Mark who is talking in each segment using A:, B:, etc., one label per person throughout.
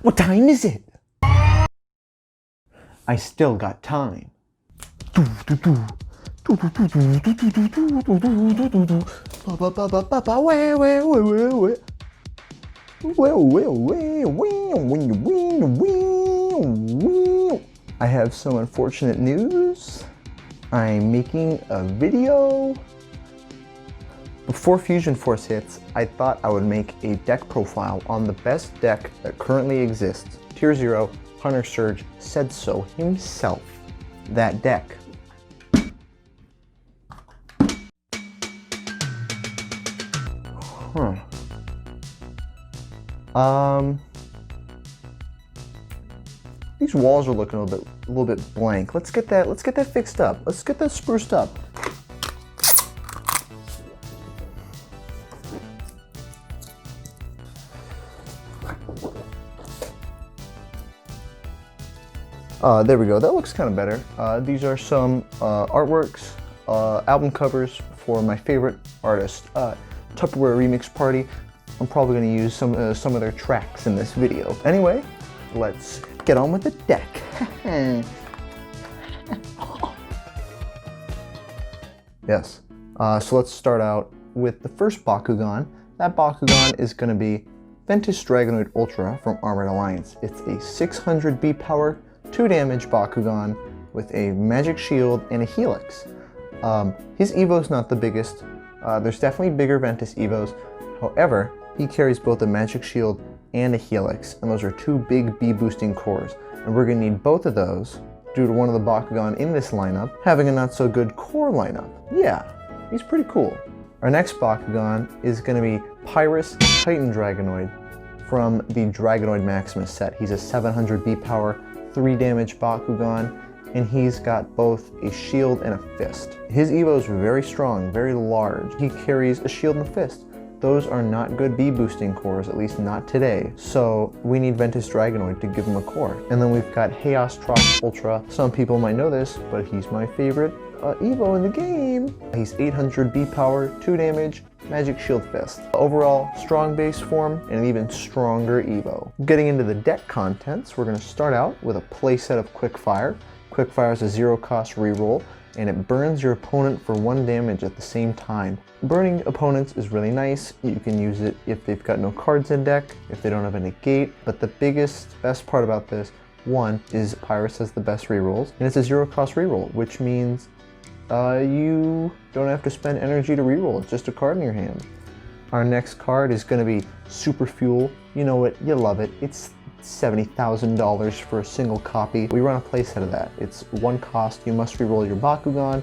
A: What time is it? I still got time. I have some unfortunate news. I'm making a video. Before Fusion Force hits, I thought I would make a deck profile on the best deck that currently exists. Tier 0, Hunter Surge said so himself. That deck. These walls are looking a little bit blank. Let's get that fixed up. Let's get that spruced up. There we go. That looks kind of better. These are some artworks, album covers for my favorite artist, Tupperware Remix Party. I'm probably going to use some of their tracks in this video. Anyway, let's get on with the deck. Yes. So let's start out with the first Bakugan. That Bakugan is going to be Ventus Dragonoid Ultra from Armored Alliance. It's a 600 B power, 2 damage Bakugan with a magic shield and a helix. His Evo's not the biggest. There's definitely bigger Ventus Evos. However, he carries both a magic shield and a helix, and those are 2 big B boosting cores. And we're going to need both of those due to one of the Bakugan in this lineup having a not so good core lineup. Yeah, he's pretty cool. Our next Bakugan is going to be Pyrus Titan Dragonoid from the Dragonoid Maximus set. He's a 700 B power, 3 damage Bakugan, and he's got both a shield and a fist. His Evo is very strong, very large. He carries a shield and a fist. Those are not good B boosting cores, at least not today. So we need Ventus Dragonoid to give him a core. And then we've got Heostrox Ultra. Some people might know this, but he's my favorite Evo in the game. He's 800 B power, 2 damage, magic shield fist. Overall, strong base form and an even stronger Evo. Getting into the deck contents, we're going to start out with a playset of Quickfire. Quickfire is a 0 cost reroll, and it burns your opponent for 1 damage at the same time. Burning opponents is really nice. You can use it if they've got no cards in deck, if they don't have a negate, but the best part about this, one, is Pyrus has the best rerolls, and it's a 0 cost reroll, which means you don't have to spend energy to reroll. It's just a card in your hand. Our next card is going to be Super Fuel. You know it, you love it. It's $70,000 for a single copy. We run a playset of that. It's 1 cost. You must reroll your Bakugan.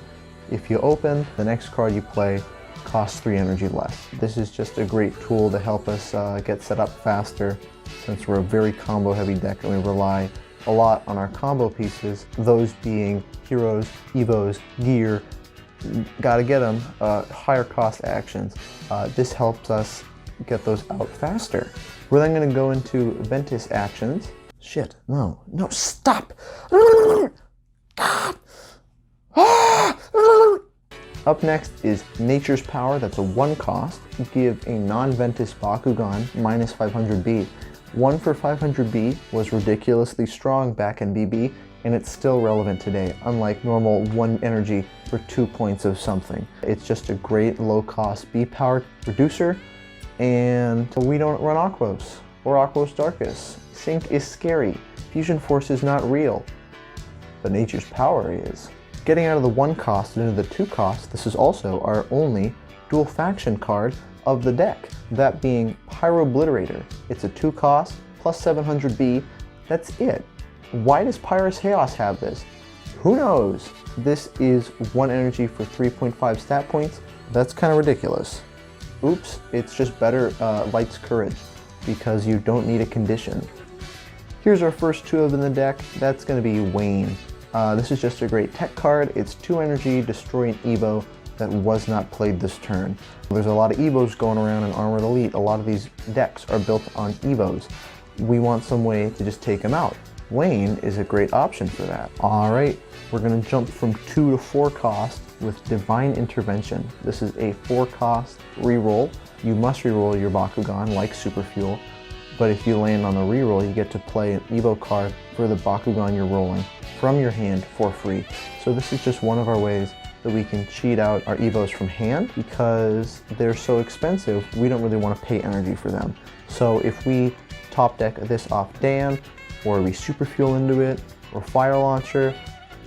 A: If you open, the next card you play costs 3 energy less. This is just a great tool to help us get set up faster, since we're a very combo heavy deck and we rely a lot on our combo pieces, those being heroes, Evos, gear. Gotta get them, higher cost actions. This helps us get those out faster. We're then going to go into Ventus actions. Shit, no, stop! Up next is Nature's Power. That's a 1 cost. Give a non-Ventus Bakugan minus 500B. 1 for 500B was ridiculously strong back in BB, and it's still relevant today, unlike normal 1 energy for 2 points of something. It's just a great low-cost B-powered reducer, and we don't run Aquos or Aquos Darkus. Sync is scary. Fusion Force is not real, but Nature's Power is. Getting out of the 1 cost and into the 2 cost, this is also our only dual faction card of the deck, that being Pyro Obliterator. It's a 2 cost plus 700B. That's it. Why does Pyrus Chaos have this? Who knows? This is 1 energy for 3.5 stat points. That's kind of ridiculous. Oops, it's just better Light's Courage, because you don't need a condition. Here's our first 2 of in the deck. That's going to be Wayne. This is just a great tech card. It's 2 energy, destroy an Evo that was not played this turn. There's a lot of Evos going around in Armored Elite. A lot of these decks are built on Evos. We want some way to just take them out. Wayne is a great option for that. Alright, we're going to jump from 2 to 4 cost with Divine Intervention. This is a 4 cost reroll. You must reroll your Bakugan like Super Fuel. but if you land on the reroll, you get to play an Evo card for the Bakugan you're rolling from your hand for free. So this is just one of our ways that we can cheat out our Evos from hand. Because they're so expensive, we don't really want to pay energy for them. So if we top deck this off Dan, or we super fuel into it, or fire launcher,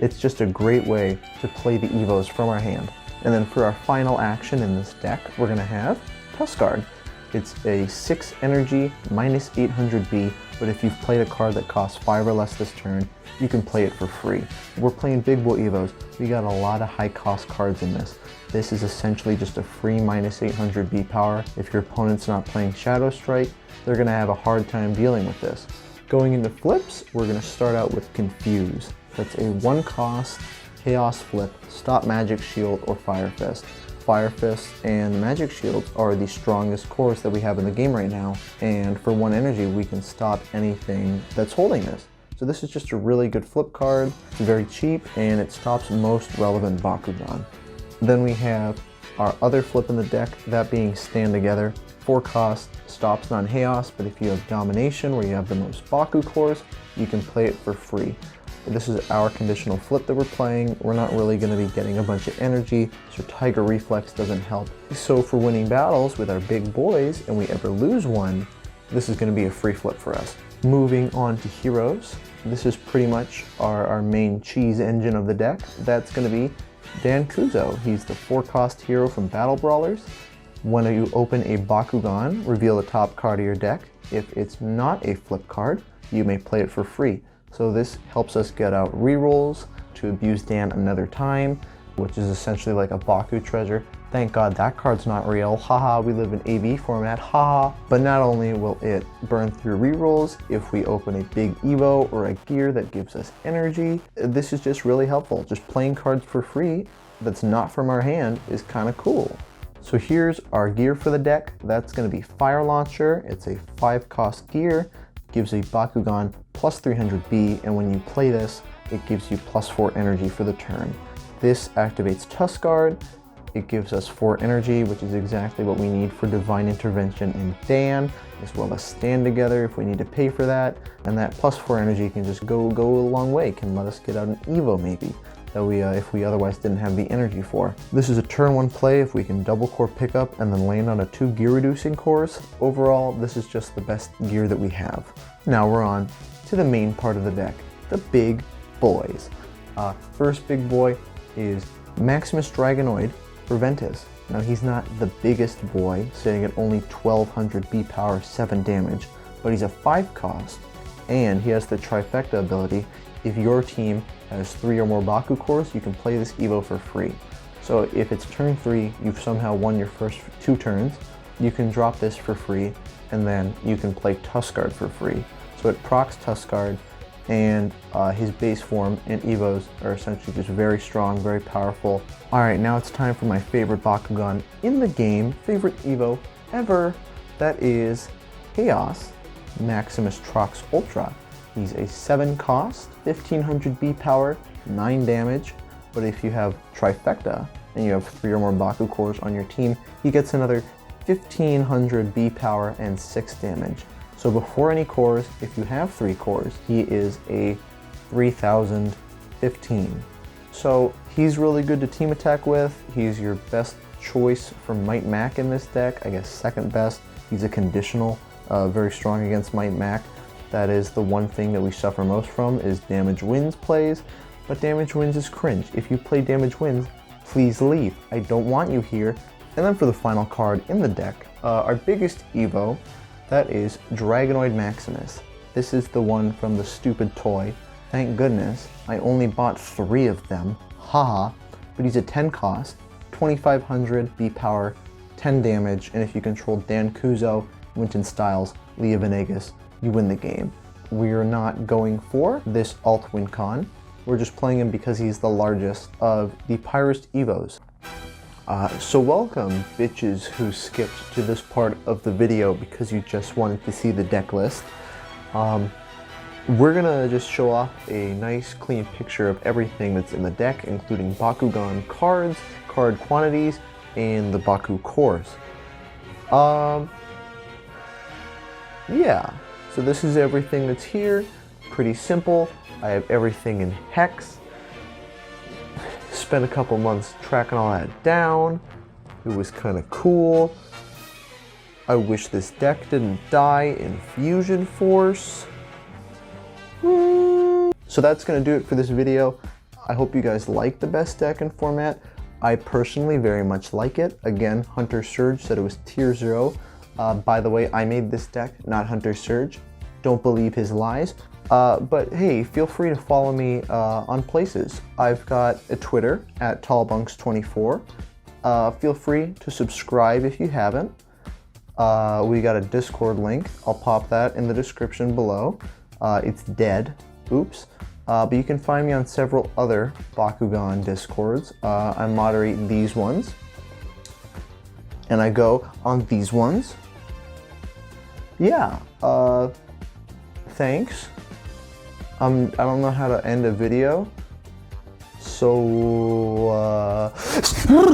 A: it's just a great way to play the Evos from our hand. And then for our final action in this deck, we're going to have Tuskard. It's a 6 energy, minus 800B, but if you've played a card that costs 5 or less this turn, you can play it for free. We're playing Big Boy Evos. We got a lot of high cost cards in this. This is essentially just a free minus 800B power. If your opponent's not playing Shadow Strike, they're going to have a hard time dealing with this. Going into flips, we're going to start out with Confuse. That's a 1 cost Chaos Flip, Stop Magic Shield or Fire Fist. Fire Fist and Magic Shields are the strongest cores that we have in the game right now, and for 1 energy we can stop anything that's holding this. So this is just a really good flip card. It's very cheap and it stops most relevant Bakugan. Then we have our other flip in the deck, that being Stand Together. 4 cost, stops non-Chaos, but if you have Domination where you have the most Baku cores, you can play it for free. This is our conditional flip that we're playing. We're not really going to be getting a bunch of energy, so Tiger Reflex doesn't help. So for winning battles with our big boys, and we ever lose one, this is going to be a free flip for us. Moving on to heroes, this is pretty much our main cheese engine of the deck. That's going to be Dan Kuzo. He's the 4 cost hero from Battle Brawlers. When you open a Bakugan, reveal the top card of your deck. If it's not a flip card, you may play it for free. So this helps us get out rerolls to abuse Dan another time, which is essentially like a Baku treasure. Thank God that card's not real. Haha, we live in AV format, haha. But not only will it burn through rerolls if we open a big Evo or a gear that gives us energy, this is just really helpful. Just playing cards for free that's not from our hand is kind of cool. So here's our gear for the deck. That's going to be Fire Launcher. It's a 5 cost gear. Gives a Bakugan plus 300B, and when you play this, it gives you plus 4 energy for the turn. This activates Tuskard. It gives us 4 energy, which is exactly what we need for Divine Intervention in Dan, as well as Stand Together if we need to pay for that. And that plus 4 energy can just go a long way, can let us get out an Evo maybe, that if we otherwise didn't have the energy for. This is a turn 1 play if we can double core pickup and then land on a 2 gear reducing cores. Overall, this is just the best gear that we have. Now we're on to the main part of the deck, the big boys. First big boy is Maximus Dragonoid for Ventus. Now he's not the biggest boy, sitting at only 1200 B power, 7 damage, but he's a 5 cost, and he has the trifecta ability. If your team has 3 or more Baku cores, you can play this Evo for free. So if it's turn 3, you've somehow won your first 2 turns, you can drop this for free, and then you can play Tuskard for free. So it procs Tuskard, and his base form and Evos are essentially just very strong, very powerful. Alright, now it's time for my favorite Bakugan in the game, favorite Evo ever. That is Chaos Maximus Trox Ultra. He's a 7 cost, 1500 B power, 9 damage, but if you have Trifecta and you have 3 or more Baku cores on your team, he gets another 1500 B power and 6 damage. So before any cores, if you have 3 cores, he is a 3015. So he's really good to team attack with. He's your best choice for Might Mac in this deck, I guess second best. He's a conditional, very strong against Might Mac. That is the one thing that we suffer most from is Damage Wins plays, but Damage Wins is cringe. If you play Damage Wins, please leave. I don't want you here. And then for the final card in the deck, our biggest Evo, that is Dragonoid Maximus. This is the one from the stupid toy. Thank goodness, I only bought 3 of them, haha, but he's a 10 cost, 2500 B power, 10 damage, and if you control Dan Kuzo, Winton Styles, Leah Venegas, you win the game. We're not going for this alt win con. We're just playing him because he's the largest of the Pyrist Evos. So welcome, bitches who skipped to this part of the video because you just wanted to see the deck list. We're gonna just show off a nice clean picture of everything that's in the deck, including Bakugan cards, card quantities, and the Baku cores. yeah, so this is everything that's here. Pretty simple. I have everything in hex. Spent a couple months tracking all that down. It was kind of cool. I wish this deck didn't die in Fusion Force. So that's going to do it for this video. I hope you guys like the best deck in format. I personally very much like it. Again, Hunter Surge said it was tier 0. By the way, I made this deck, not Hunter Surge. Don't believe his lies. But hey, feel free to follow me on places. I've got a Twitter at tallbunks24. Feel free to subscribe if you haven't. We got a Discord link. I'll pop that in the description below. It's dead. Oops. But you can find me on several other Bakugan Discords. I moderate these ones. And I go on these ones. Yeah. Thanks. I don't know how to end a video. So,